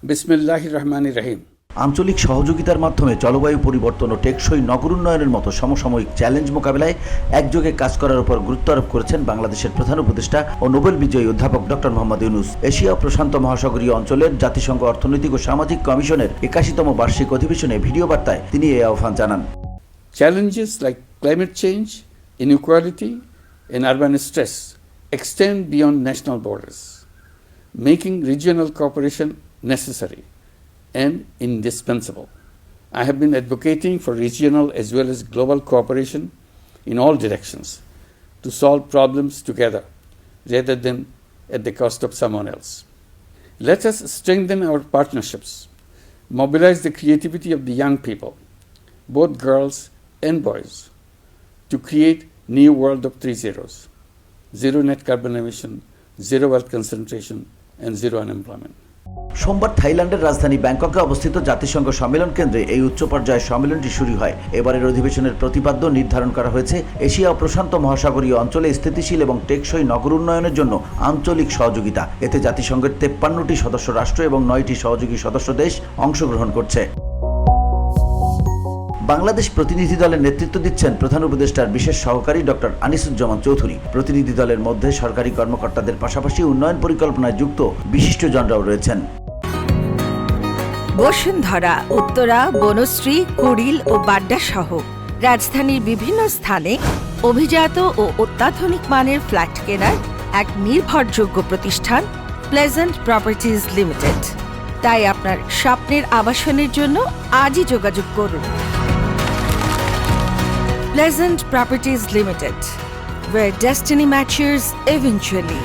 বিসমিল্লাহির রহমানির রহিম। আঞ্চলিক সহযোগিতার মাধ্যমে জলবায়ু পরিবর্তন ও টেকসই নগর উন্নয়নের মতো সমসাময়িক চ্যালেঞ্জ মোকাবিলায় একযোগে কাজ করার উপর গুরুত্ব আরোপ করেছেন বাংলাদেশের প্রধান উপদেষ্টা ও নোবেল বিজয়ী অধ্যাপক ডক্টর মোহাম্মদ ইউনূস। এশিয়া ও প্রশান্ত মহাসাগরীয় অঞ্চলের জাতিসংঘ অর্থনৈতিক ও সামাজিক কমিশনের 81তম বার্ষিক অধিবেশনে ভিডিও বার্তায় তিনি এই আহ্বান জানান। Challenges like climate change, inequality, and urban stress extend beyond national borders, making regional cooperation necessary and indispensable. I have been advocating for regional as well as global cooperation in all directions to solve problems together rather than at the cost of someone else. Let us strengthen our partnerships, mobilize the creativity of the young people, both girls and boys, to create new world of 3 zeros: zero net carbon emission, zero wealth concentration, and zero unemployment. সোমবার থাইল্যান্ডের রাজধানী ব্যাংককে অবস্থিত জাতিসংঘ সম্মেলন কেন্দ্রে এই উচ্চ পর্যায়ের সম্মেলনটি শুরু হয়। এবারের অধিবেশনের প্রতিপাদ্য নির্ধারণ করা হয়েছে এশিয়া ও প্রশান্ত মহাসাগরীয় অঞ্চলে স্থিতিশীল এবং টেকসই নগর উন্নয়নের জন্য আঞ্চলিক সহযোগিতা। এতে জাতিসংঘের 53টি সদস্য রাষ্ট্র এবং 9টি সহযোগী সদস্য দেশ অংশগ্রহণ করছে। বাংলাদেশ প্রতিনিধি দলের নেতৃত্ব দিচ্ছেন প্রধান উপদেষ্টার বিশেষ সহকারী ডক্টর আনিসুজ্জামান চৌধুরী। প্রতিনিধি দলের মধ্যে সরকারি কর্মকর্তাদের পাশাপাশি উন্নয়ন পরিকল্পনায় যুক্ত বিশিষ্টজনরাও রয়েছেন। বসুন্ধরা, উত্তরা, বনশ্রী, কুড়িল ও বাড্ডা সহ রাজধানীর বিভিন্ন স্থানে অভিজাত ও অত্যাধুনিক মানের ফ্ল্যাট কেনার এক নির্ভরযোগ্য প্রতিষ্ঠান প্লেজেন্ট প্রপার্টিজ লিমিটেড। তাই আপনার স্বপ্নের আবাসনের জন্য আজই যোগাযোগ করুন। Pleasant Properties Limited, where destiny matches eventually.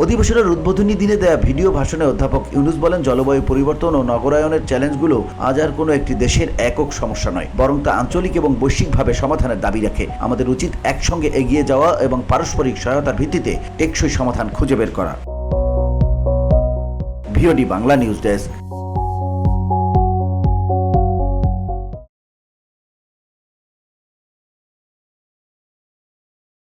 অধিবেশনের উদ্বোধনী দিনে দেয়া ভিডিও ভাষণে অধ্যাপক ইউনূস বলেন, জলবায়ু পরিবর্তন ও নগরায়নের চ্যালেঞ্জগুলো আজ আর কোনো একটি দেশের একক সমস্যা নয়, বরং তা আঞ্চলিক এবং বৈশ্বিকভাবে সমাধানের দাবি রাখে। আমাদের উচিত একসঙ্গে এগিয়ে যাওয়া এবং পারস্পরিক সহায়তার ভিত্তিতে টেকসই সমাধান খুঁজে বের করা। VOD Bangla news desk.